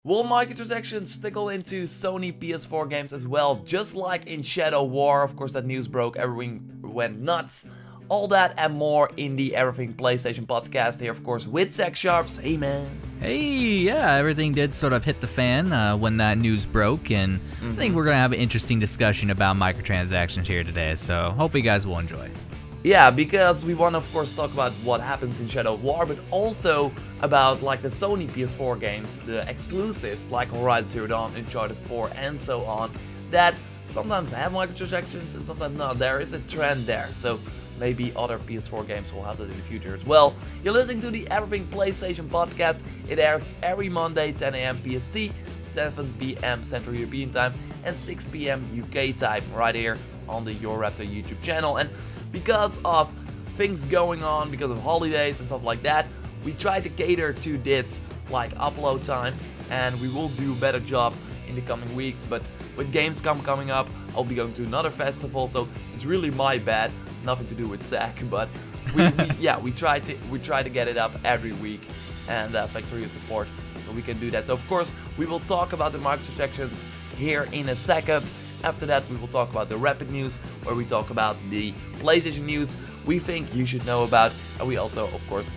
Will microtransactions trickle into Sony PS4 games as well, just like in Shadow War? Of course, that news broke, everything went nuts. All that and more in the Everything PlayStation podcast here, of course, with Zach Sharps. Hey, man. Hey, yeah, everything did sort of hit the fan when that news broke, and I think we're going to have an interesting discussion about microtransactions here today, so hopefully you guys will enjoy. Yeah, because we want to, of course, talk about what happens in Shadow War, but also about, like, the Sony PS4 games, the exclusives, like Horizon Zero Dawn, Uncharted 4, and so on, that sometimes have microtransactions and sometimes not. There is a trend there, so maybe other PS4 games will have that in the future as well. You're listening to the Everything PlayStation podcast. It airs every Monday, 10 AM PST, 7 PM Central European Time, and 6 PM UK time, right here on the JorRaptor YouTube channel. And because of things going on, because of holidays and stuff like that, we try to cater to this like upload time, and we will do a better job in the coming weeks. But with Gamescom coming up, I'll be going to another festival, so it's really my bad, nothing to do with Zach. But we try to get it up every week, and thanks for your support, so we can do that. So of course we will talk about the microtransactions here in a second. After that, we will talk about the rapid news, where we talk about the PlayStation news we think you should know about, and we also, of course,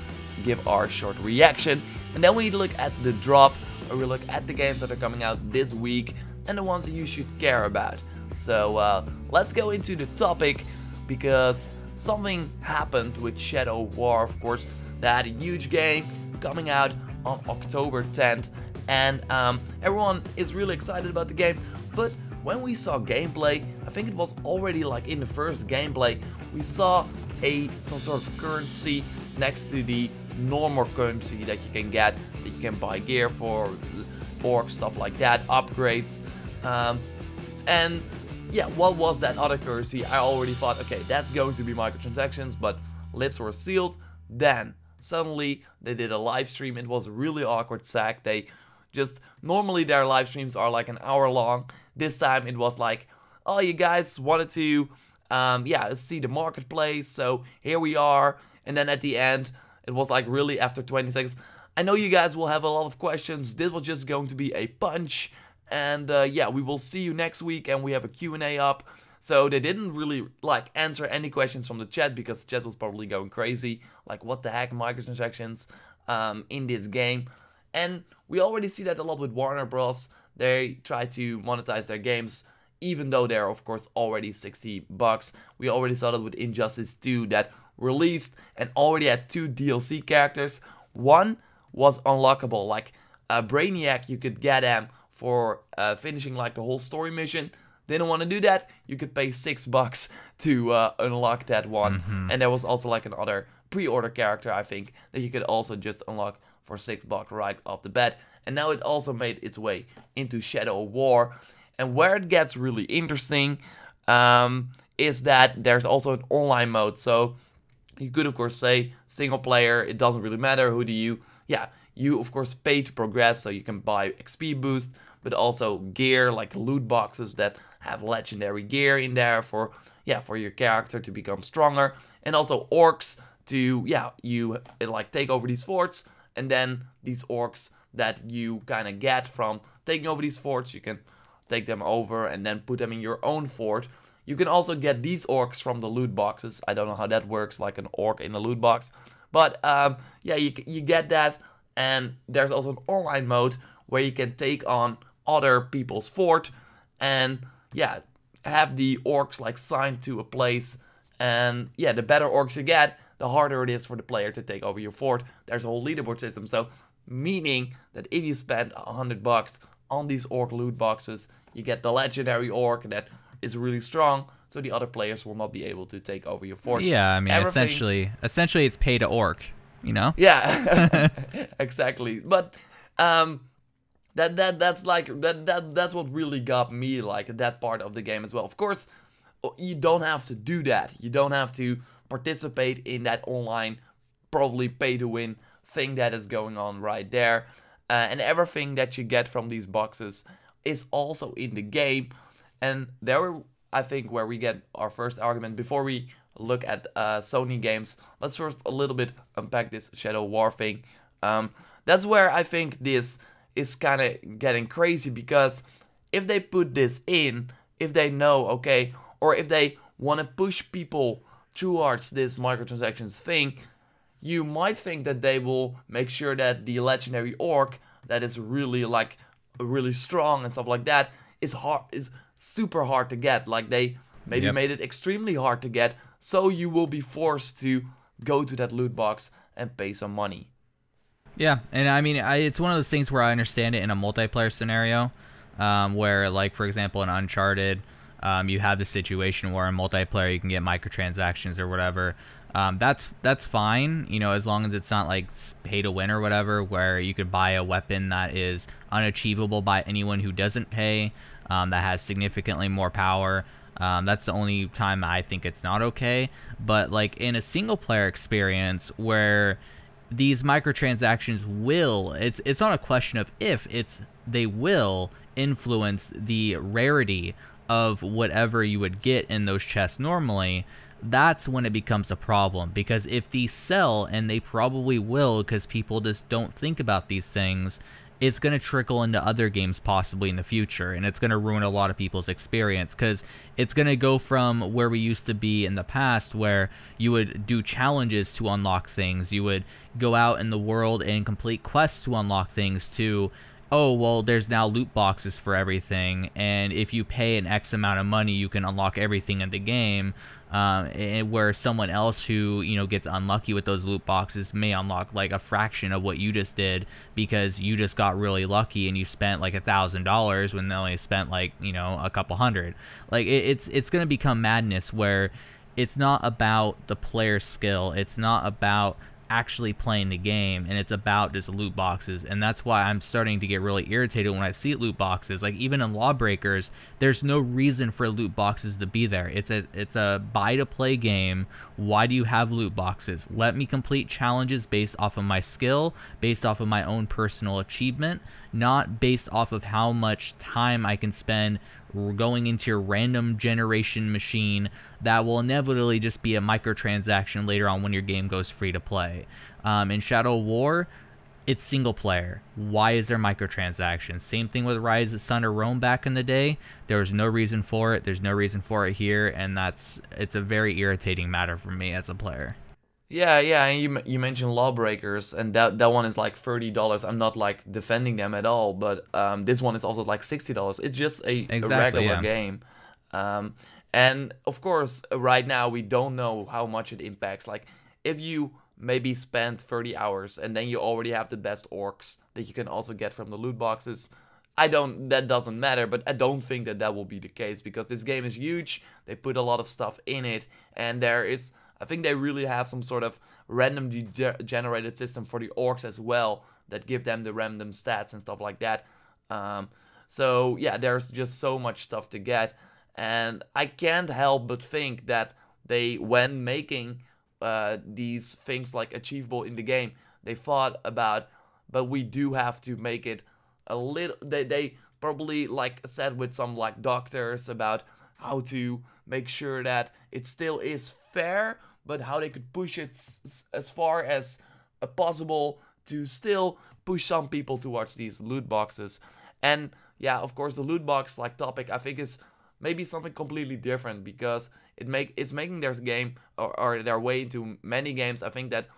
give our short reaction. And then we look at the drop, where we look at the games that are coming out this week and the ones that you should care about. So let's go into the topic, because something happened with Shadow War, of course. That huge game coming out on October 10th, and everyone is really excited about the game, but when we saw gameplay, I think it was already like in the first gameplay, we saw some sort of currency next to the normal currency that you can get, that you can buy gear for, orcs, stuff like that, upgrades. And yeah, what was that other currency? I already thought, okay, that's going to be microtransactions, but lips were sealed. Then suddenly they did a live stream. It was really awkward, Zach. They just, normally their live streams are like an hour long. This time it was like, oh, you guys wanted to see the marketplace, so here we are. And then at the end, it was like, really, after 20 seconds, I know you guys will have a lot of questions. This was just going to be a punch, and yeah, we will see you next week, and we have a Q&A up. So they didn't really like answer any questions from the chat, because the chat was probably going crazy, like, what the heck, microtransactions in this game. And we already see that a lot with Warner Bros. They try to monetize their games, even though they're, of course, already $60. We already saw that with Injustice 2, that released and already had 2 DLC characters. One was unlockable, like Brainiac, you could get him for finishing like the whole story mission. Didn't want to do that, you could pay $6 to unlock that one. And there was also like another pre-order character, I think, that you could also just unlock for $6 right off the bat. And now it also made its way into Shadow War. And where it gets really interesting is that there's also an online mode. So you could, of course, say single player, it doesn't really matter. Who do you... Yeah, you, of course, pay to progress, so you can buy XP boost, but also gear, like loot boxes that have legendary gear in there for your character to become stronger. And also orcs to, you like take over these forts, and then these orcs that you kind of get from taking over these forts, you can take them over and then put them in your own fort. You can also get these orcs from the loot boxes. I don't know how that works, like an orc in a loot box. But yeah, you get that. And there's also an online mode where you can take on other people's fort and yeah, have the orcs like signed to a place. And yeah, the better orcs you get, the harder it is for the player to take over your fort. There's a whole leaderboard system, so meaning that if you spend $100 on these orc loot boxes, you get the legendary orc that is really strong, so the other players will not be able to take over your fort. Yeah, I mean, essentially it's pay to orc, you know? Yeah, exactly. But that's what really got me, like, that part of the game as well. Of course, you don't have to do that. You don't have to participate in that online, probably pay to win thing that is going on right there. And everything that you get from these boxes is also in the game. And there, I think, where we get our first argument. Before we look at Sony games, let's first a little bit unpack this Shadow War thing. That's where I think this is kind of getting crazy, because if they put this in, if they know, okay, or if they want to push people towards this microtransactions thing, you might think that they will make sure that the legendary orc that is really like really strong and stuff like that is super hard to get. Like they maybe made it extremely hard to get, so you will be forced to go to that loot box and pay some money. Yeah, and I mean, it's one of those things where I understand it in a multiplayer scenario, where, like, for example, in Uncharted, you have the situation where in multiplayer you can get microtransactions or whatever. That's fine, you know, as long as it's not like pay to win or whatever, where you could buy a weapon that is unachievable by anyone who doesn't pay, that has significantly more power. That's the only time I think it's not okay. But like in a single player experience where these microtransactions will, it's not a question of if, they will influence the rarity of whatever you would get in those chests normally. That's when it becomes a problem, because if these sell, and they probably will because people just don't think about these things, it's going to trickle into other games possibly in the future, and it's going to ruin a lot of people's experience, because it's going to go from where we used to be in the past, where you would do challenges to unlock things, you would go out in the world and complete quests to unlock things, to, oh, well, there's now loot boxes for everything, and if you pay an X amount of money, you can unlock everything in the game. And where someone else who, you know, gets unlucky with those loot boxes may unlock like a fraction of what you just did, because you just got really lucky and you spent like $1,000 when they only spent like, you know, a couple hundred. Like it's going to become madness, where it's not about the player's skill, it's not about actually playing the game, and it's about just loot boxes. And that's why I'm starting to get really irritated when I see loot boxes. Like even in Lawbreakers, there's no reason for loot boxes to be there. It's a buy to play game. Why do you have loot boxes? Let me complete challenges based off of my skill, based off of my own personal achievement, not based off of how much time I can spend going into your random generation machine that will inevitably just be a microtransaction later on when your game goes free to play. In Shadow of War, it's single player. Why is there microtransactions? Same thing with Rise of Sun or Rome back in the day. There was no reason for it. There's no reason for it here, and it's a very irritating matter for me as a player. Yeah, and you mentioned Lawbreakers, and that one is like $30. I'm not like defending them at all, but this one is also like $60. It's just a regular game. And of course, right now we don't know how much it impacts. Like if you maybe spend 30 hours and then you already have the best orcs that you can also get from the loot boxes, that doesn't matter, but I don't think that will be the case, because this game is huge. They put a lot of stuff in it, and I think they really have some sort of randomly generated system for the orcs as well that give them the random stats and stuff like that. So yeah, there's just so much stuff to get, and I can't help but think that they, when making these things like achievable in the game, they thought about, but we do have to make it a little. They probably like said with some like doctors about how to make sure that it still is fair, but how they could push it as far as possible to still push some people towards these loot boxes. And yeah, of course, the loot box like topic, I think is maybe something completely different, because it's making their game or their way into many games. I think that,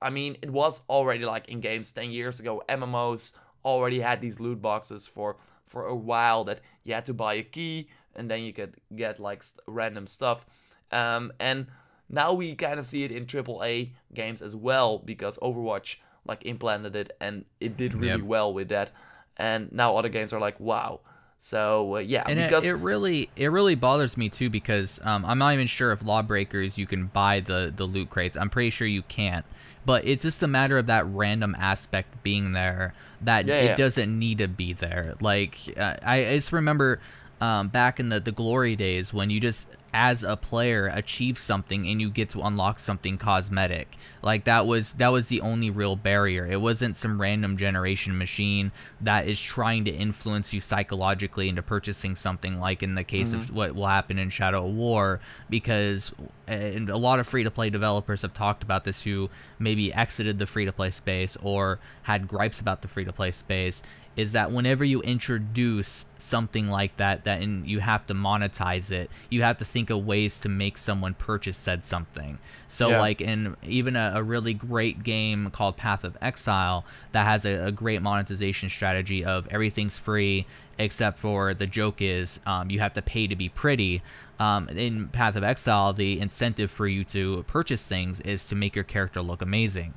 I mean, it was already like in games 10 years ago. MMOs already had these loot boxes for a while, that you had to buy a key and then you could get like random stuff. And now we kind of see it in AAA games as well, because Overwatch like implanted it and it did really well with that. And now other games are like, wow. So yeah, and because it really bothers me too, because I'm not even sure if Lawbreakers you can buy the loot crates. I'm pretty sure you can't, but it's just a matter of that random aspect being there, that it doesn't need to be there. Like I just remember back in the glory days when you just as a player achieve something and you get to unlock something cosmetic. Like that was the only real barrier. It wasn't some random generation machine that is trying to influence you psychologically into purchasing something, like in the case of what will happen in Shadow of War, because and a lot of free-to-play developers have talked about this who maybe exited the free-to-play space or had gripes about the free-to-play space, is that whenever you introduce something like that and you have to monetize it, you have to think of ways to make someone purchase said something. So like in even a really great game called Path of Exile that has a great monetization strategy of everything's free except for the joke is you have to pay to be pretty. In Path of Exile, the incentive for you to purchase things is to make your character look amazing.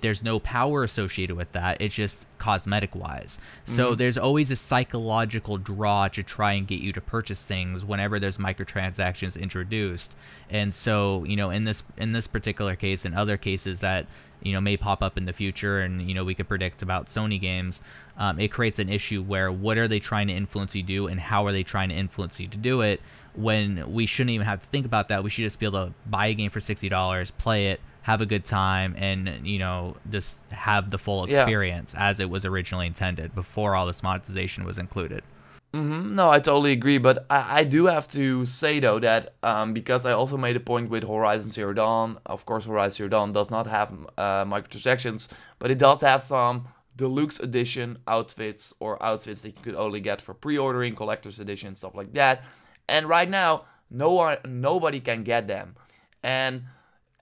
There's no power associated with that. It's just cosmetic wise. So there's always a psychological draw to try and get you to purchase things whenever there's microtransactions introduced. And so, you know, in this particular case and other cases that, you know, may pop up in the future, and, you know, we could predict about Sony games, it creates an issue where what are they trying to influence you to do and how are they trying to influence you to do it, when we shouldn't even have to think about that. We should just be able to buy a game for $60, play it, have a good time, and, you know, just have the full experience as it was originally intended before all this monetization was included. No, I totally agree, but I do have to say though that because I also made a point with Horizon Zero Dawn. Of course, Horizon Zero Dawn does not have microtransactions, but it does have some deluxe edition outfits, or outfits that you could only get for pre-ordering, collector's edition, stuff like that. And right now, nobody can get them. And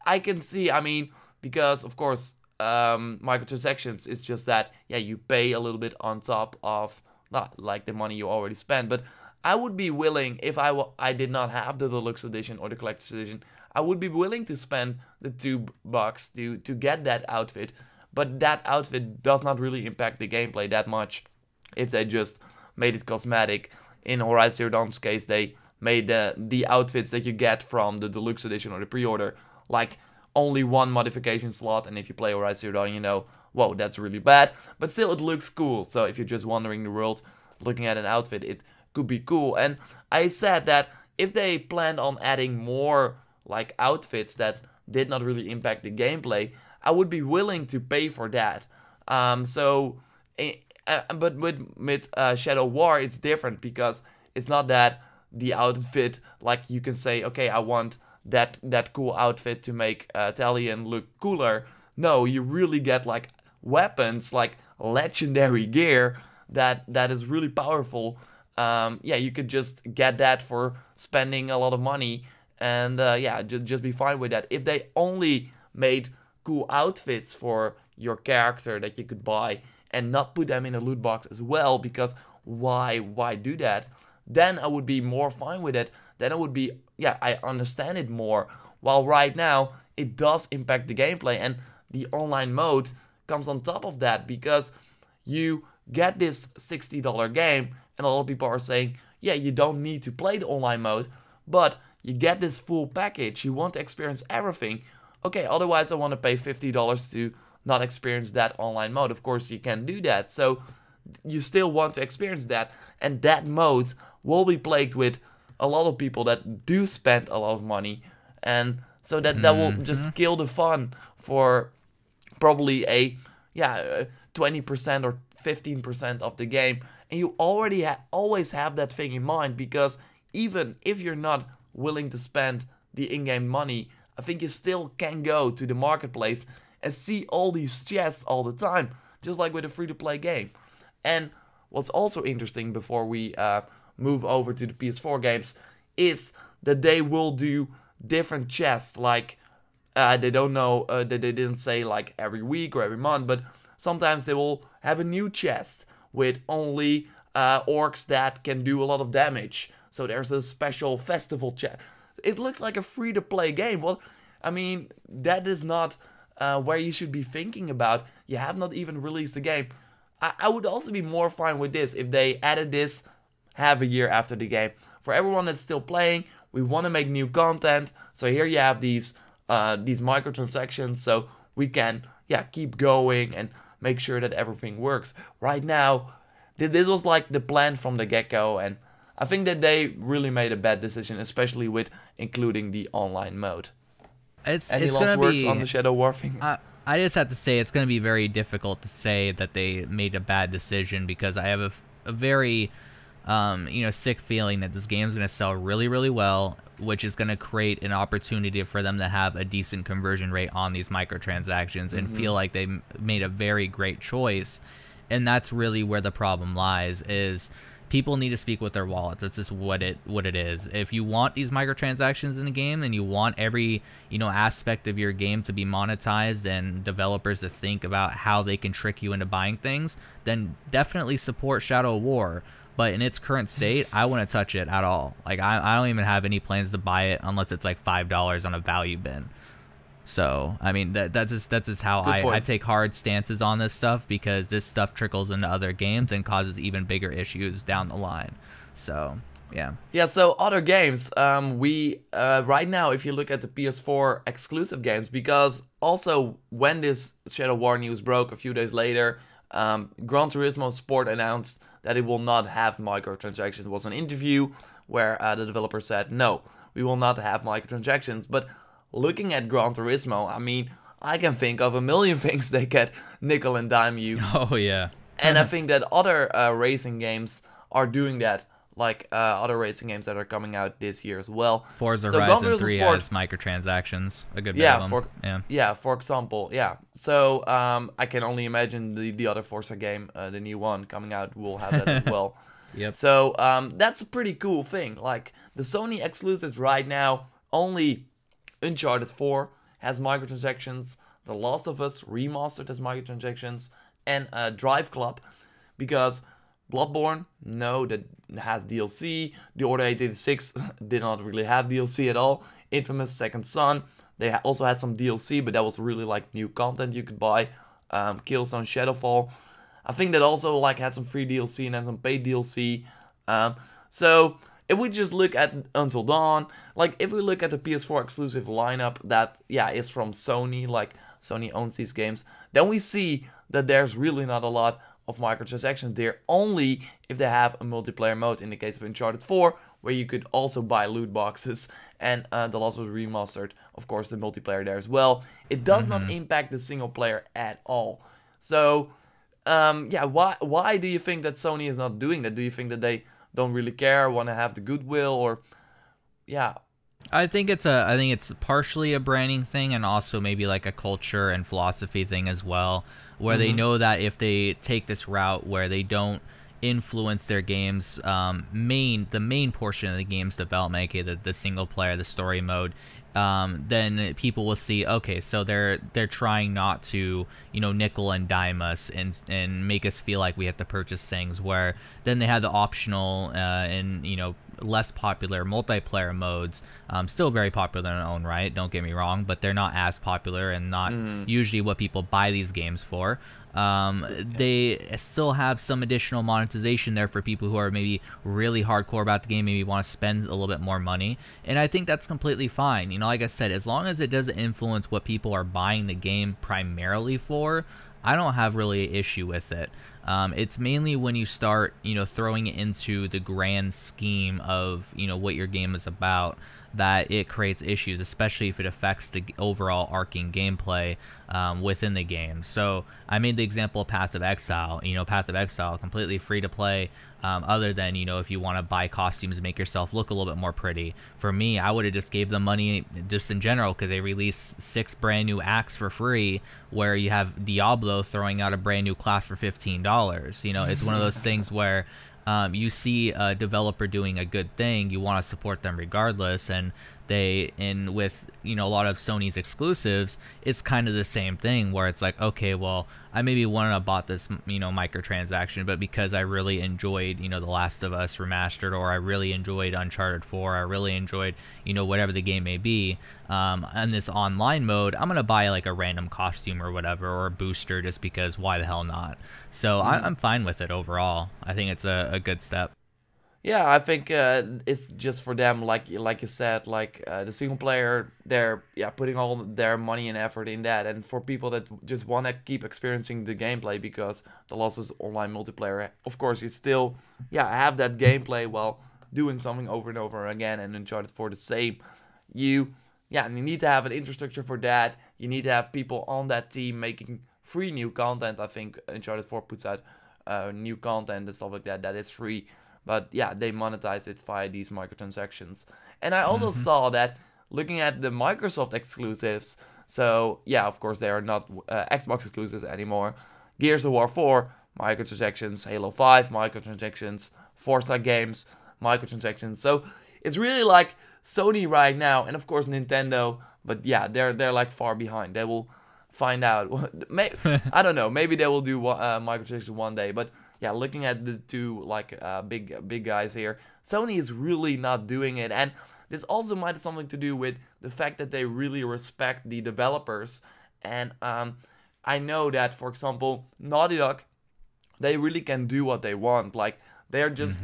I can see, I mean, because of course, microtransactions is just that, yeah, you pay a little bit on top of not like the money you already spent. But I would be willing, if I did not have the deluxe edition or the collector's edition, I would be willing to spend the $2 to get that outfit. But that outfit does not really impact the gameplay that much if they just made it cosmetic. In Horizon Zero Dawn's case, they made the outfits that you get from the deluxe edition or the pre-order like only one modification slot, and if you play Horizon Zero Dawn, you know, whoa, that's really bad, but still it looks cool. So if you're just wandering the world looking at an outfit, it could be cool. And I said that if they planned on adding more like outfits that did not really impact the gameplay, I would be willing to pay for that. But with Shadow War, it's different, because it's not that the outfit, like you can say, okay, I want that cool outfit to make Talion look cooler. No, you really get like weapons, like legendary gear that is really powerful. Yeah, you could just get that for spending a lot of money, and yeah, just be fine with that. If they only made cool outfits for your character that you could buy and not put them in a loot box as well, because why do that? Then I would be more fine with it. Then I would be, yeah, I understand it more. While right now, it does impact the gameplay, and the online mode comes on top of that, because you get this $60 game, and a lot of people are saying, yeah, you don't need to play the online mode, but you get this full package. You want to experience everything. Okay, otherwise I want to pay $50 to not experience that online mode. Of course, you can do that. So you still want to experience that, and that mode will be plagued with a lot of people that do spend a lot of money, and so that will just kill the fun for probably a 20% or 15% of the game. And you already always have that thing in mind, because even if you're not willing to spend the in-game money, I think you still can go to the marketplace and see all these chests all the time, just like with a free-to-play game. And what's also interesting before we move over to the PS4 games is that they will do different chests. Like they don't know, they didn't say like every week or every month, but sometimes they will have a new chest with only orcs that can do a lot of damage. So there's a special festival chest. It looks like a free-to-play game. Well, I mean, that is not where you should be thinking about. You have not even released the game. I would also be more fine with this if they added this half a year after the game. For everyone that's still playing, we want to make new content. So here you have these microtransactions, so we can keep going and make sure that everything works. Right now, this was like the plan from the get-go, and I think that they really made a bad decision, especially with including the online mode. Any last words on the Shadow War thing? I just have to say it's going to be very difficult to say that they made a bad decision, because I have a very sick feeling that this game's going to sell really, really well, which is going to create an opportunity for them to have a decent conversion rate on these microtransactions and feel like they made a very great choice. And that's really where the problem lies, is people need to speak with their wallets. That's just what it is. If you want these microtransactions in the game, and you want every aspect of your game to be monetized and developers to think about how they can trick you into buying things, then definitely support Shadow War. But in its current state, I wouldn't touch it at all. Like, I don't even have any plans to buy it unless it's like $5 on a value bin. So, I mean, that's just how I take hard stances on this stuff, because this stuff trickles into other games and causes even bigger issues down the line. So, yeah. Yeah, so other games, we right now, if you look at the PS4 exclusive games, because also when this Shadow War news broke a few days later, Gran Turismo Sport announced that it will not have microtransactions. It was an interview where the developer said, no, we will not have microtransactions. But looking at Gran Turismo, I mean, I can think of a million things they can nickel and dime you. Oh, yeah. And I think that other racing games are doing that, like other racing games that are coming out this year as well. Forza Horizon 3 has microtransactions, a good bit of them. For example, yeah. So I can only imagine the other Forza game, the new one coming out, will have that as well. Yep. So that's a pretty cool thing. Like, the Sony exclusives right now, only Uncharted 4 has microtransactions, The Last of Us Remastered has microtransactions, and Drive Club, because Bloodborne, no, that has DLC. The Order 886 did not really have DLC at all. Infamous Second Son, they also had some DLC, but that was really like new content you could buy. Killzone Shadowfall, I think that also like had some free DLC and then some paid DLC. So if we just look at Until Dawn, like if we look at the PS4 exclusive lineup that, yeah, is from Sony, like Sony owns these games, then we see that there's really not a lot of microtransactions there, only if they have a multiplayer mode. In the case of Uncharted 4, where you could also buy loot boxes, and The Last of Us Remastered, of course, the multiplayer there as well. It does not impact the single player at all. So, yeah, why do you think that Sony is not doing that? Do you think that they don't really care, want to have the goodwill, or yeah? I think it's partially a branding thing, and also maybe like a culture and philosophy thing as well, where they know that if they take this route where they don't influence their games, the main portion of the game's development, aka the single player, the story mode, then people will see, okay, so they're trying not to, nickel and dime us and make us feel like we have to purchase things, where then they have the optional and less popular multiplayer modes, still very popular in their own right, don't get me wrong, but they're not as popular and not usually what people buy these games for. They still have some additional monetization there for people who are maybe really hardcore about the game, maybe want to spend a little bit more money, and I think that's completely fine. Like I said, as long as it doesn't influence what people are buying the game primarily for, I don't have really an issue with it. It's mainly when you start, throwing it into the grand scheme of, what your game is about, that it creates issues, especially if it affects the overall arcing gameplay within the game. So I made the example of Path of Exile. Path of Exile, completely free to play, other than, if you want to buy costumes and make yourself look a little bit more pretty. For me, I would have just gave them money just in general, because they released 6 brand new acts for free, where you have Diablo throwing out a brand new class for $15. It's one of those things where you see a developer doing a good thing, you want to support them regardless, and with a lot of Sony's exclusives, it's kind of the same thing, where it's like, okay, well, I maybe wouldn't have bought this microtransaction, but because I really enjoyed The Last of Us Remastered, or I really enjoyed Uncharted 4, I really enjoyed whatever the game may be, and this online mode, I'm gonna buy like a random costume or whatever, or a booster, just because why the hell not? So I'm fine with it overall. I think it's a good step. Yeah, I think it's just for them, like you said, like the single player, they're putting all their money and effort in that, and for people that just want to keep experiencing the gameplay, because The Last of Us Online multiplayer, of course, you still have that gameplay while doing something over and over again, and Uncharted 4 the same. You need to have an infrastructure for that. You need to have people on that team making free new content. I think Uncharted 4 puts out new content and stuff like that that is free. But yeah, they monetize it via these microtransactions. And I also saw that looking at the Microsoft exclusives, so yeah, of course they are not Xbox exclusives anymore. Gears of War 4, microtransactions. Halo 5, microtransactions. Forza games, microtransactions. So it's really like Sony right now, and of course Nintendo, but yeah, they're like far behind. They will find out. I don't know, maybe they will do microtransactions one day, but yeah, looking at the two like big guys here, Sony is really not doing it, and this also might have something to do with the fact that they really respect the developers. And I know that, for example, Naughty Dog, they really can do what they want. Like, they're just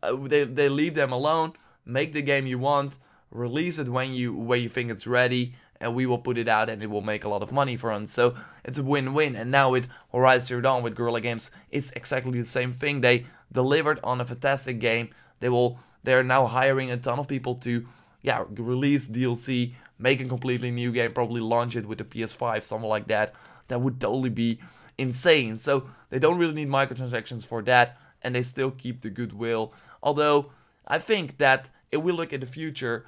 they leave them alone, make the game you want, release it when you think it's ready, and we will put it out and it will make a lot of money for us. So it's a win-win. And now with Horizon Zero Dawn, with Guerrilla Games, it's exactly the same thing. They delivered on a fantastic game. They're now hiring a ton of people to release DLC, make a completely new game, probably launch it with the PS5, something like that. That would totally be insane. So they don't really need microtransactions for that, and they still keep the goodwill. Although I think that if we look at the future,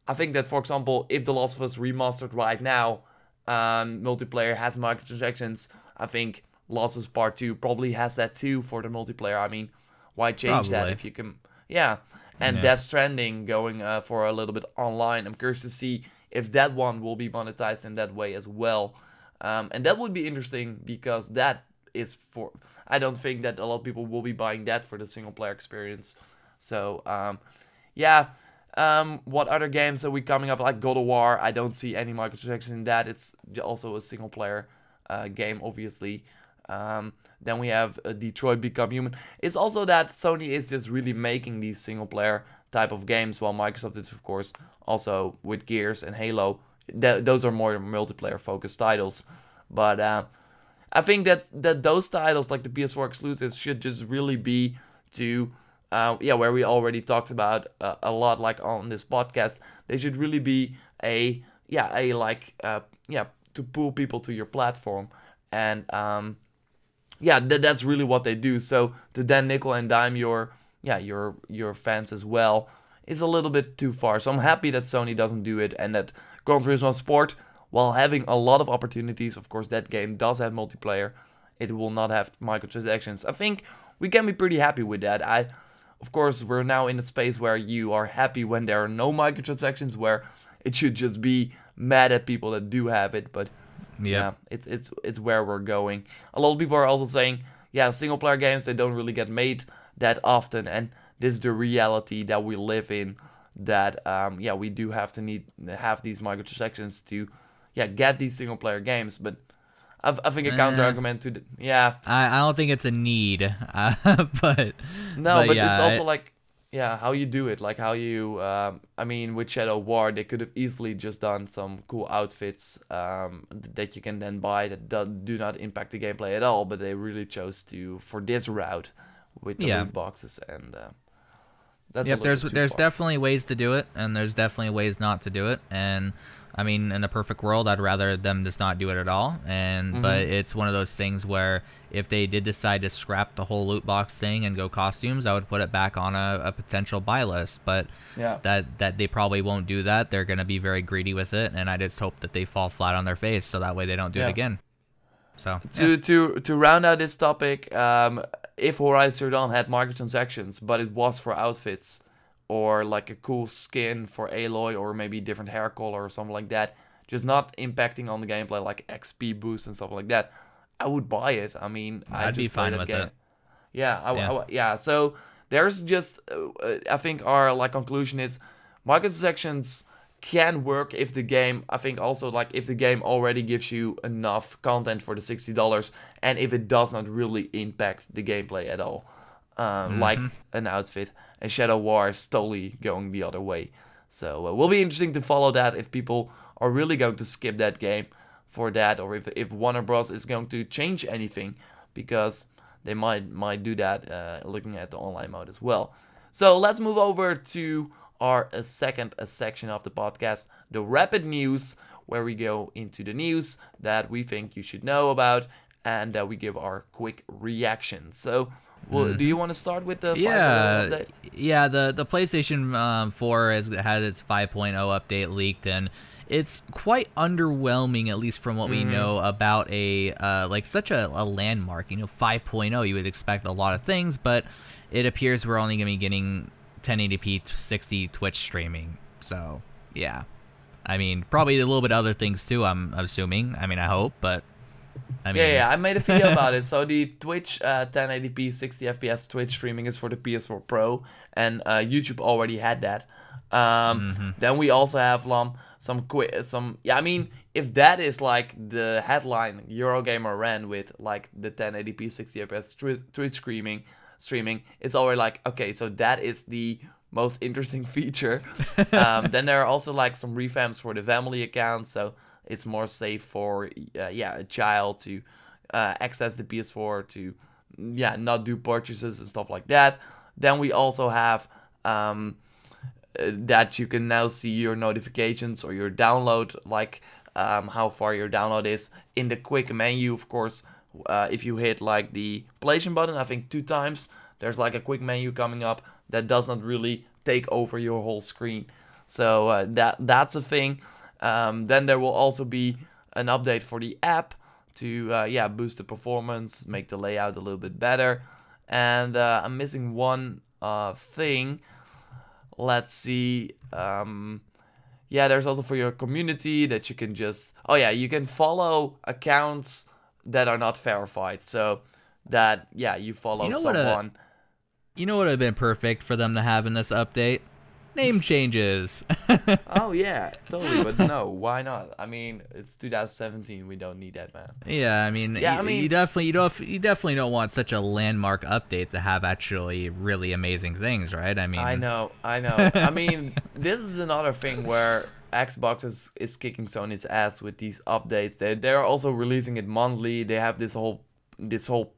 I think that, for example, if The Last of Us remastered right now, multiplayer has microtransactions, I think Last of Us Part 2 probably has that too for the multiplayer. I mean, why change that if you can... Yeah, and Death Stranding going for a little bit online. I'm curious to see if that one will be monetized in that way as well. And that would be interesting, because that is for... I don't think that a lot of people will be buying that for the single player experience. So, what other games are we coming up? Like God of War, I don't see any microtransactions in that. It's also a single player game, obviously. Then we have Detroit Become Human. It's also that Sony is just really making these single player type of games, while Microsoft is, of course, also with Gears and Halo. Those are more multiplayer focused titles. But I think that those titles, like the PS4 exclusives, should just really be to... where we already talked about a lot, like on this podcast, they should really be to pull people to your platform, and that's really what they do. So to then nickel and dime your fans as well is a little bit too far. So I'm happy that Sony doesn't do it, and that Gran Turismo Sport, while having a lot of opportunities, of course that game does have multiplayer, it will not have microtransactions. I think we can be pretty happy with that. Of course, we're now in a space where you are happy when there are no microtransactions, where it should just be mad at people that do have it. But it's where we're going. A lot of people are also saying, single player games, they don't really get made that often, and this is the reality that we live in. That we do have to have these microtransactions to get these single player games, but. I think a counter argument to I don't think it's a need, but it's also like how you do it, like how you with Shadow War they could have easily just done some cool outfits that you can then buy that do not impact the gameplay at all, but they really chose to for this route with the loot boxes, and that's there's definitely ways to do it, and there's definitely ways not to do it, and I mean, in a perfect world, I'd rather them just not do it at all. But it's one of those things where if they did decide to scrap the whole loot box thing and go costumes, I would put it back on a potential buy list. But that they probably won't do that. They're going to be very greedy with it, and I just hope that they fall flat on their face so that way they don't do it again. So to round out this topic, if Horizon Zero Dawn had microtransactions, but it was for outfits, or like a cool skin for Aloy, or maybe different hair color or something like that, just not impacting on the gameplay, like XP boost and stuff like that, I would buy it. I mean, I'd be fine with it. So there's just, I think our conclusion is, microtransactions can work if the game, I think also if the game already gives you enough content for the $60, and if it does not really impact the gameplay at all. Like an outfit, and Shadow War is totally going the other way. So will be interesting to follow that, if people are really going to skip that game for that, or if Warner Bros is going to change anything, because they might do that looking at the online mode as well. So let's move over to our second section of the podcast, the rapid news, where we go into the news that we think you should know about, and we give our quick reaction. So, do you want to start with the 5.0 update? Yeah. The PlayStation 4 has had its 5.0 update leaked, and it's quite underwhelming, at least from what we know about a like such a landmark. 5.0. You would expect a lot of things, but it appears we're only going to be getting 1080p 60 Twitch streaming. So yeah, I mean, probably a little bit other things too. I'm assuming. I mean, I hope, but. I mean, yeah, I made a video about it. So the Twitch 1080p 60 FPS Twitch streaming is for the PS4 Pro, and YouTube already had that. Then we also have yeah, I mean, if that is like the headline Eurogamer ran with, like the 1080p 60 FPS Twitch streaming, it's already like, okay, so that is the most interesting feature. Then there are also like some revamps for the family account, so it's more safe for a child to access the PS4 to not do purchases and stuff like that. Then we also have that you can now see your notifications or your download, like how far your download is in the quick menu. Of course, if you hit like the PlayStation button, I think 2 times, there's like a quick menu coming up that does not really take over your whole screen. So that's a thing. Then there will also be an update for the app to boost the performance, make the layout a little bit better. And I'm missing one thing. Let's see. There's also for your community that you can just... Oh yeah, you can follow accounts that are not verified. So that, you follow someone. You know what would have been perfect for them to have in this update? Name changes. Oh yeah, totally. But no, why not? I mean, it's 2017. We don't need that, man. Yeah, I mean, you definitely don't want such a landmark update to have actually really amazing things, right? I mean, I know. I mean, this is another thing where Xbox is kicking Sony's ass with these updates. They're also releasing it monthly. They have this whole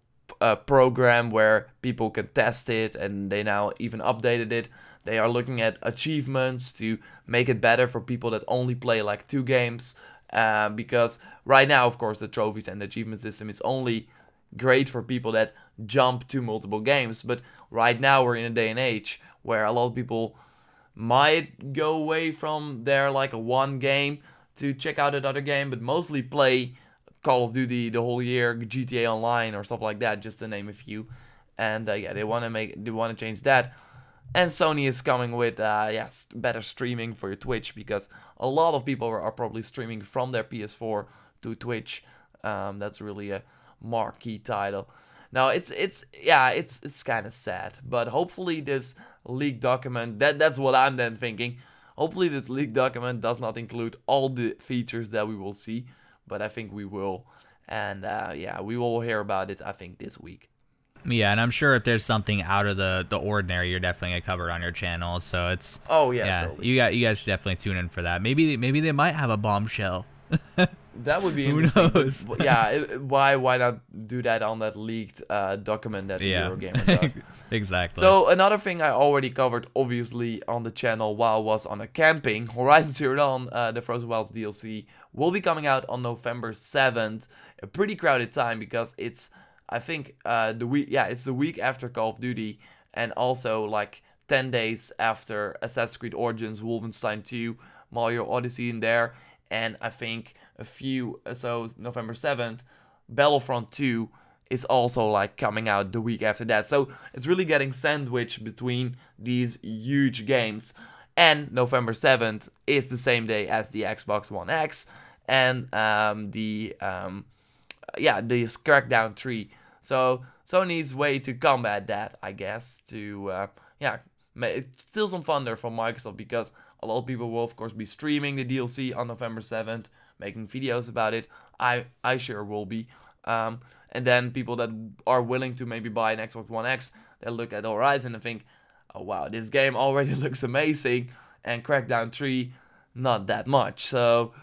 program where people can test it, and they now even updated it. They are looking at achievements to make it better for people that only play like 2 games. Because right now, of course, the trophies and the achievement system is only great for people that jump to multiple games. But right now we're in a day and age where a lot of people might go away from their like 1 game to check out another game, but mostly play Call of Duty the whole year, GTA Online or stuff like that, just to name a few. And they want to change that. And Sony is coming with better streaming for your Twitch, because a lot of people are probably streaming from their PS4 to Twitch. That's really a marquee title. Now it's kind of sad, but hopefully this leaked document, that's what I'm then thinking. Hopefully this leaked document does not include all the features that we will see, but I think we will, and we will hear about it, I think, this week. Yeah, and I'm sure if there's something out of the ordinary, you're definitely gonna cover it on your channel. So it's totally. you guys should definitely tune in for that. Maybe they might have a bombshell. That would be interesting. Who knows? Why not do that on that leaked document that the Eurogamer got? Exactly. So another thing I already covered, obviously, on the channel while I was on a camping, Horizon Zero Dawn, the Frozen Wilds DLC, will be coming out on November 7th. A pretty crowded time, because it's, I think, it's the week after Call of Duty, and also like 10 days after Assassin's Creed Origins, Wolfenstein 2, Mario Odyssey in there, and I think November 7th, Battlefront 2 is also like coming out the week after that. So it's really getting sandwiched between these huge games. And November 7th is the same day as the Xbox One X and the Crackdown 3. So Sony's way to combat that, I guess, to it's still some fun there for Microsoft, because a lot of people will of course be streaming the DLC on November 7th, making videos about it. I sure will be. And then people that are willing to maybe buy an Xbox One X, they look at Horizon and think, oh wow, this game already looks amazing, and Crackdown 3, not that much. So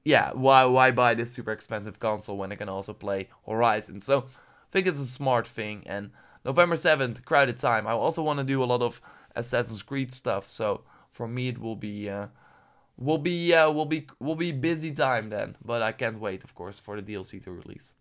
yeah, why buy this super expensive console when I can also play Horizon? So I think it's a smart thing, and November 7th, crowded time. I also want to do a lot of Assassin's Creed stuff, so for me it will be busy time then. But I can't wait, of course, for the DLC to release.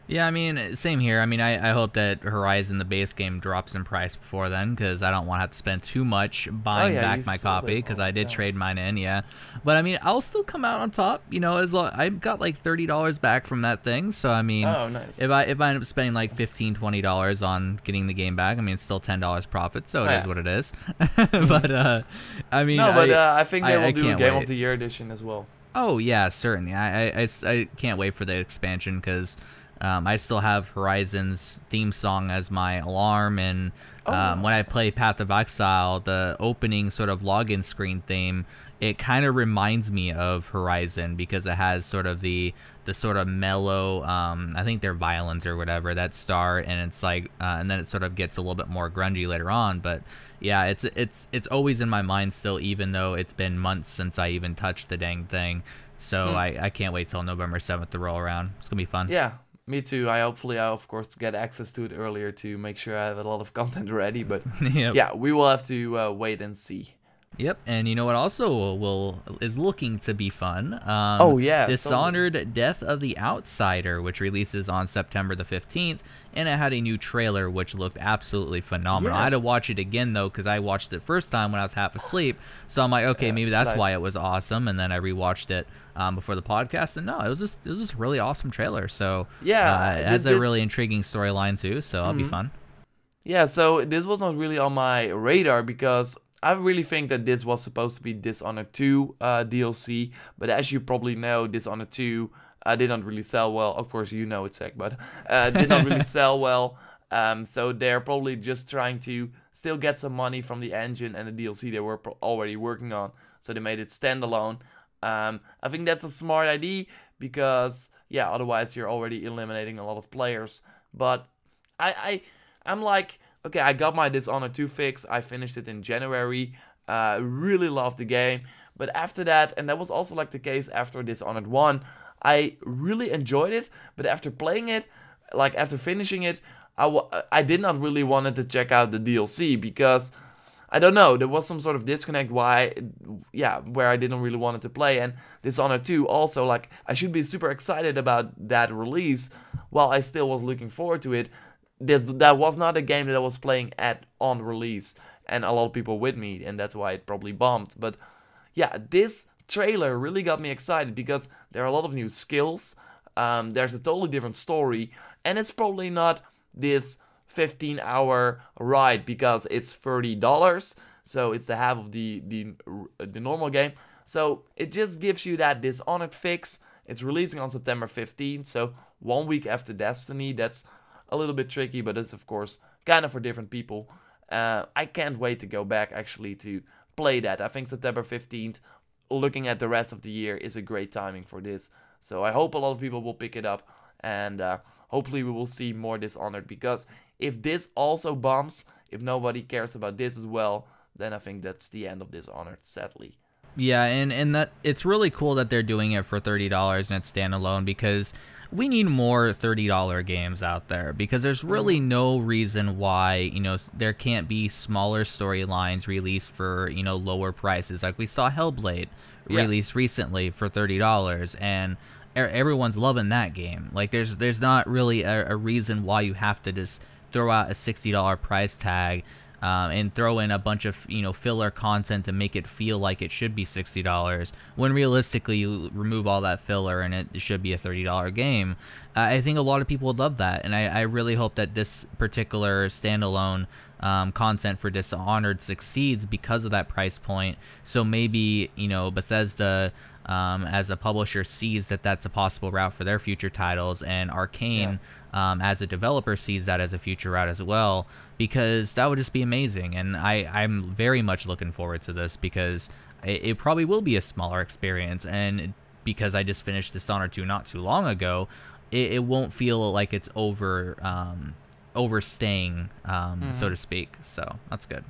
Yeah, I mean, same here. I mean, I hope that Horizon, the base game, drops in price before then, because I don't want to have to spend too much buying back my copy, because I did trade mine in, yeah. But I mean, I'll still come out on top, you know, as long I got like $30 back from that thing. So I mean, nice. if I end up spending like $15, $20 on getting the game back, I mean, it's still $10 profit, so it is what it is. But I mean, I think they will do a Game wait. of the Year edition as well. Oh yeah, certainly. I can't wait for the expansion, because I still have Horizon's theme song as my alarm, and when I play Path of Exile, the opening sort of login screen theme, it kind of reminds me of Horizon, because it has sort of the sort of mellow, I think they're violins or whatever, that start, and it's like, and then it sort of gets a little bit more grungy later on. But yeah, it's always in my mind still, even though it's been months since I even touched the dang thing. So I can't wait till November 7th to roll around. It's gonna be fun. Yeah. Me too. I of course get access to it earlier to make sure I have a lot of content ready. But yeah, we will have to wait and see. Yep, and you know what also is looking to be fun? Dishonored totally. Death of the Outsider, which releases on September the 15th, and it had a new trailer which looked absolutely phenomenal. I had to watch it again though, because I watched it first time when I was half asleep, so I'm like, okay, maybe that's why it was awesome, and then I rewatched it before the podcast, and no, it was just a really awesome trailer. So yeah, it has a really intriguing storyline too, so it'll be fun. Yeah, so this was not really on my radar, because I really think that this was supposed to be Dishonored 2 DLC, but as you probably know, Dishonored 2 did not really sell well. Of course, you know it, Zach, but did not really sell well. So they're probably just trying to still get some money from the engine and the DLC they were already working on. So they made it standalone. I think that's a smart idea, because yeah, otherwise you're already eliminating a lot of players. But I'm like, okay, I got my Dishonored 2 fix. I finished it in January. Really loved the game. But after that, and that was also like the case after Dishonored 1, I really enjoyed it. But after playing it, like after finishing it, I did not really wanted to check out the DLC, because I don't know, there was some sort of disconnect where I didn't really want to play. And Dishonored 2 also, like, I should be super excited about that release, while I still was looking forward to it. That was not a game that I was playing on release, and a lot of people with me, and that's why it probably bombed. But yeah, this trailer really got me excited, because there are a lot of new skills, there's a totally different story, and it's probably not this 15-hour ride, because it's $30, so it's the half of the normal game. So it just gives you that Dishonored fix. It's releasing on September 15th, so 1 week after Destiny. That's a little bit tricky, but it's of course kind of for different people. I can't wait to go back actually to play that. I think September 15th, looking at the rest of the year, is a great timing for this. So I hope a lot of people will pick it up, and hopefully we will see more Dishonored, because if this also bombs, if nobody cares about this as well, then I think that's the end of Dishonored, sadly. Yeah, and that it's really cool that they're doing it for $30 and it's standalone, because we need more $30 games out there, because there's really no reason why, you know, there can't be smaller storylines released for, you know, lower prices. Like we saw Hellblade released recently for $30, and everyone's loving that game. Like there's not really a reason why you have to just throw out a $60 price tag and throw in a bunch of, you know, filler content to make it feel like it should be $60, when realistically you remove all that filler and it should be a $30 game. I think a lot of people would love that, and I really hope that this particular standalone content for Dishonored succeeds because of that price point. So maybe, you know, Bethesda as a publisher sees that that's a possible route for their future titles, and Arcane as a developer sees that as a future route as well, because that would just be amazing. And I'm very much looking forward to this, because it probably will be a smaller experience, and because I just finished Dishonored 2 not too long ago, it won't feel like it's overstaying, so to speak. So that's good.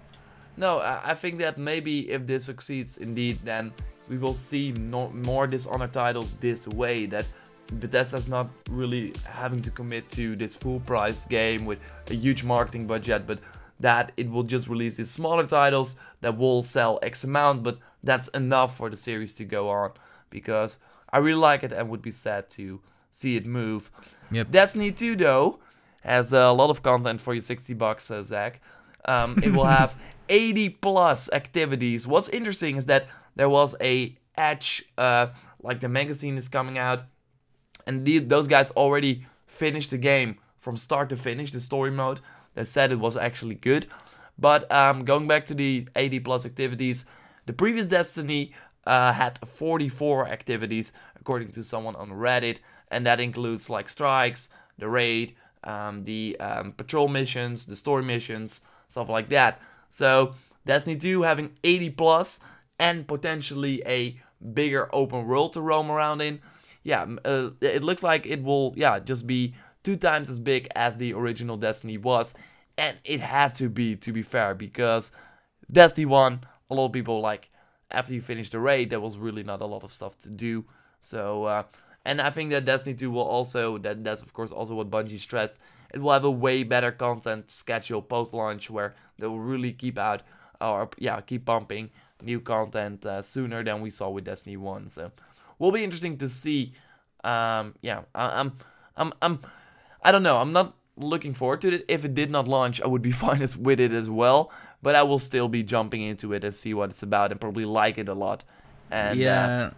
No, I think that maybe if this succeeds indeed, then we will see more Dishonored titles this way, that Bethesda's not really having to commit to this full-priced game with a huge marketing budget, but that it will just release these smaller titles that will sell X amount, but that's enough for the series to go on, because I really like it and would be sad to see it move. Yep. Destiny 2 though has a lot of content for you, $60, Zach. It will have 80 plus activities. What's interesting is that there was a Edge, like the magazine is coming out, and those guys already finished the game from start to finish, the story mode. They said it was actually good. But going back to the 80 plus activities, the previous Destiny had 44 activities, according to someone on Reddit, and that includes like strikes, the raid, the patrol missions, the story missions, stuff like that. So Destiny 2 having 80 plus and potentially a bigger open world to roam around in. Yeah, it looks like it will just be 2 times as big as the original Destiny was, and it had to be fair, because Destiny 1, a lot of people, like, after you finish the raid, there was really not a lot of stuff to do. So and I think that Destiny 2 will also, that's of course also what Bungie stressed, it will have a way better content schedule post-launch, where they will really keep out, or keep pumping new content sooner than we saw with Destiny 1. So will be interesting to see. I don't know. I'm not looking forward to it. If it did not launch, I would be fine with it as well. But I will still be jumping into it and see what it's about, and probably like it a lot. And yeah.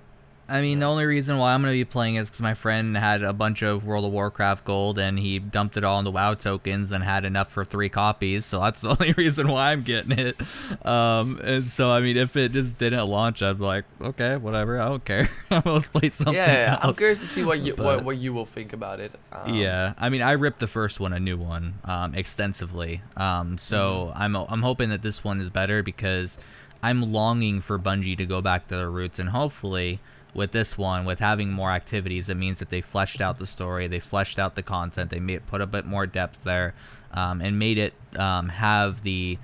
I mean, the only reason why I'm going to be playing is because my friend had a bunch of World of Warcraft gold, and he dumped it all into WoW tokens and had enough for 3 copies, so that's the only reason why I'm getting it. And so, I mean, if it just didn't launch, I'd be like, okay, whatever, I don't care. I'll play something else. I'm curious to see what you will think about it. Yeah, I mean, I ripped the first one a new one extensively, so I'm hoping that this one is better, because I'm longing for Bungie to go back to their roots, and hopefully with this one, with having more activities, it means that they fleshed out the story, they fleshed out the content, they put a bit more depth there, and made it have the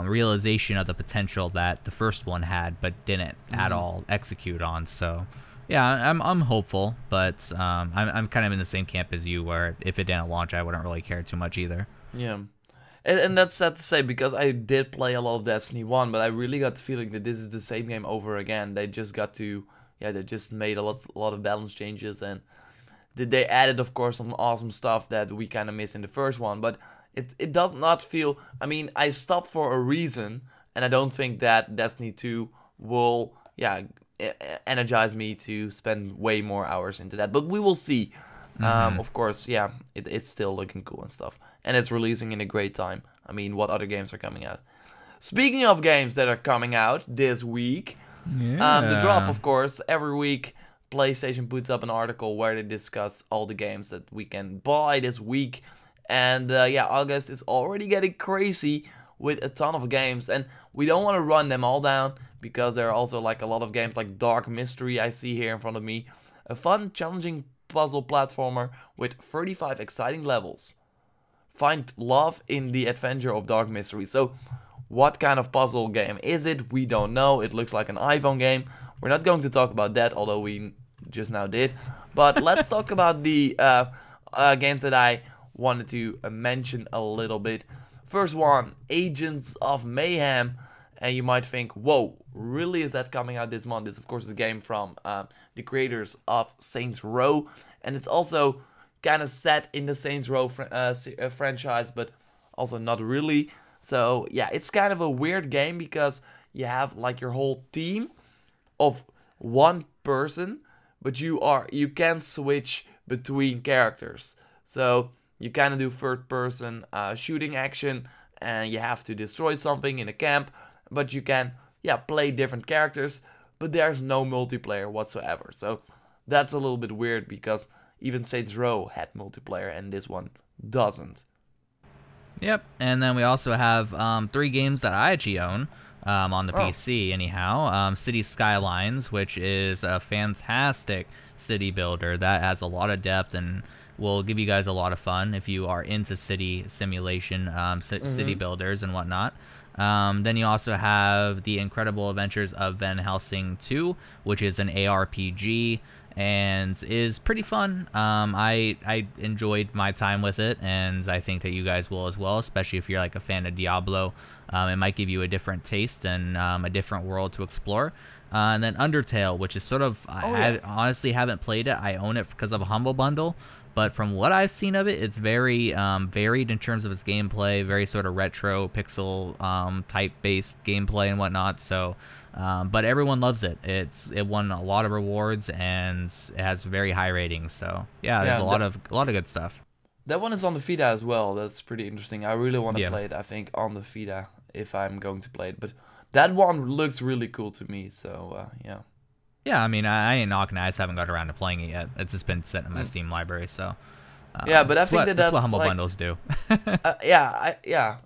realization of the potential that the first one had, but didn't at all execute on. So yeah, I'm hopeful, but I'm kind of in the same camp as you, where if it didn't launch, I wouldn't really care too much either. Yeah. And that's sad to say, because I did play a lot of Destiny 1, but I really got the feeling that this is the same game over again. They just got to, they just made a lot of balance changes, and they added, of course, some awesome stuff that we kind of missed in the first one. But it does not feel, I mean, I stopped for a reason, and I don't think that Destiny 2 will, energize me to spend way more hours into that. But we will see. Of course, it's still looking cool and stuff. And it's releasing in a great time. I mean, what other games are coming out? Speaking of games that are coming out this week, The Drop, of course, every week PlayStation puts up an article where they discuss all the games that we can buy this week. And August is already getting crazy with a ton of games. And we don't want to run them all down, because there are also like a lot of games like Dark Mystery I see here in front of me. A fun, challenging puzzle platformer with 35 exciting levels. Find love in the adventure of Dark Mystery. So, what kind of puzzle game is it? We don't know. It looks like an iPhone game. We're not going to talk about that, although we just now did. But let's talk about the games that I wanted to mention a little bit. First one, Agents of Mayhem. And you might think, whoa, really, is that coming out this month? It's of course the game from the creators of Saints Row. And it's also kind of set in the Saints Row franchise, but also not really. So yeah, it's kind of a weird game, because you have like your whole team of one person, but you can switch between characters. So you kind of do third person shooting action, and you have to destroy something in a camp, but you can play different characters, but there's no multiplayer whatsoever. So that's a little bit weird, because even Saints Row had multiplayer and this one doesn't. Yep, and then we also have 3 games that I actually own on the PC anyhow. City Skylines, which is a fantastic city builder that has a lot of depth and will give you guys a lot of fun if you are into city simulation, city builders and whatnot. Then you also have The Incredible Adventures of Van Helsing 2, which is an ARPG and is pretty fun. I enjoyed my time with it, and I think that you guys will as well, especially if you're like a fan of Diablo. It might give you a different taste and a different world to explore. And then Undertale, which is sort of, I honestly haven't played it. I own it because of a Humble Bundle, but from what I've seen of it, it's very varied in terms of its gameplay, very sort of retro pixel type based gameplay and whatnot. So, but everyone loves it. It won a lot of rewards and it has very high ratings. So yeah, there's a lot of good stuff. That one is on the Vita as well. That's pretty interesting. I really want to play it. I think on the Vita if I'm going to play it, but that one looks really cool to me. So yeah. Yeah, I mean, I ain't knocking it. I just haven't got around to playing it yet. It's just been sitting in my Steam library, so... yeah, but I think that's what Humble like, Bundles do. yeah,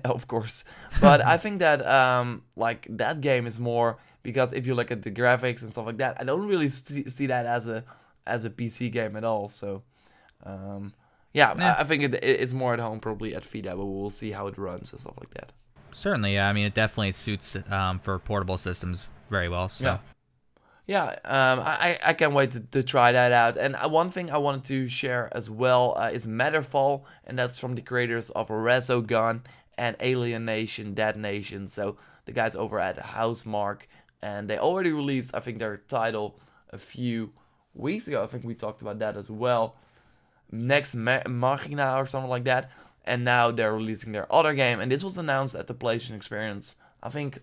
of course. But I think that, like, that game is more... Because if you look at the graphics and stuff like that, I don't really see that as a PC game at all. So, yeah. I think it's more at home, probably at Vita, but we'll see how it runs and stuff like that. Certainly, yeah. I mean, it definitely suits for portable systems very well, so... Yeah. Yeah, I can't wait to try that out. And one thing I wanted to share as well is Matterfall, and that's from the creators of Resogun and Alienation, Dead Nation. So the guys over at Housemarque, and they already released, I think, their title a few weeks ago. I think we talked about that as well. Next Machina or something like that. And now they're releasing their other game, and this was announced at the PlayStation Experience, I think,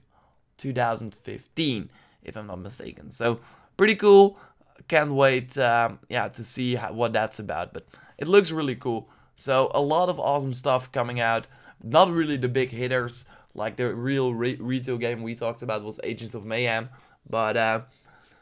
2015. If I'm not mistaken. So, pretty cool. Can't wait, to see what that's about. But it looks really cool. So, a lot of awesome stuff coming out. Not really the big hitters. Like the real retail game we talked about was Agents of Mayhem. But,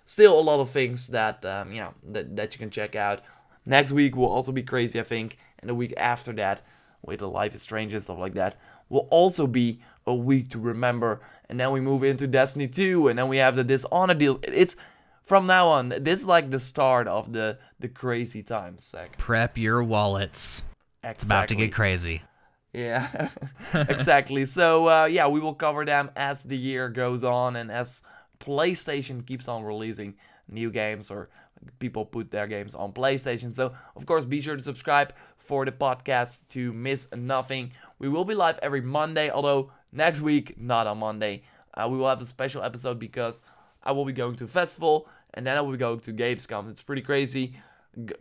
still a lot of things that, that you can check out. Next week will also be crazy, I think. And the week after that, with the Life is Strange and stuff like that, will also be a week to remember. And then we move into Destiny 2, and then we have the Dishonored deal. It's from now on, this is like the start of the crazy times, Zach. Prep your wallets. Exactly. It's about to get crazy. Yeah, exactly. So, yeah, we will cover them as the year goes on, and as PlayStation keeps on releasing new games, or people put their games on PlayStation. So, of course, be sure to subscribe for the podcast to miss nothing. We will be live every Monday, although next week, not on Monday. We will have a special episode because I will be going to a festival, and then I will be going to Gamescom. It's pretty crazy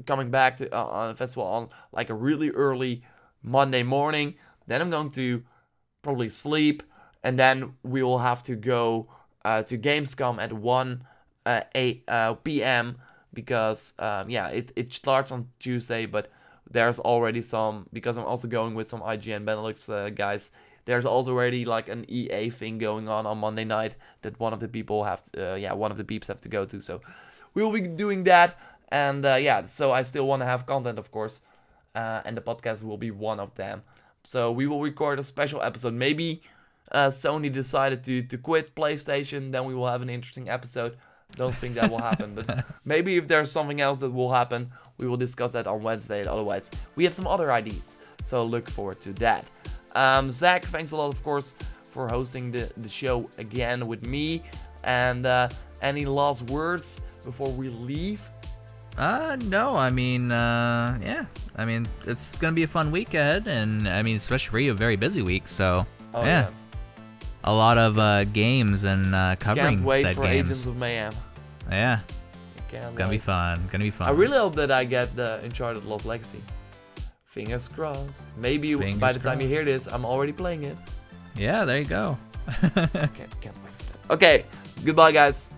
coming back to on a festival on like a really early Monday morning. Then I'm going to probably sleep, and then we will have to go to Gamescom at 1 p.m. because it starts on Tuesday, but there's already some, because I'm also going with some IGN Benelux guys. There's also already like an EA thing going on Monday night that one of the people one of the peeps have to go to. So we will be doing that, and so I still want to have content, of course, and the podcast will be one of them. So we will record a special episode. Maybe Sony decided to quit PlayStation, then we will have an interesting episode. Don't think that will happen, but maybe if there's something else that will happen, we will discuss that on Wednesday. Otherwise, we have some other ideas, so look forward to that. Zach, thanks a lot, of course, for hosting the show again with me. And any last words before we leave? No, I mean, yeah. I mean, it's going to be a fun week ahead, and I mean, especially for you, a very busy week, so, yeah. A lot of games and covering Can't wait said for games. Agents of Mayhem. Yeah. Gonna be fun. I really hope that I get the Uncharted Lost Legacy. Fingers crossed. Maybe by the time you hear this, I'm already playing it. Yeah, there you go. Can't wait for that. Okay, goodbye, guys.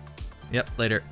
Yep, later.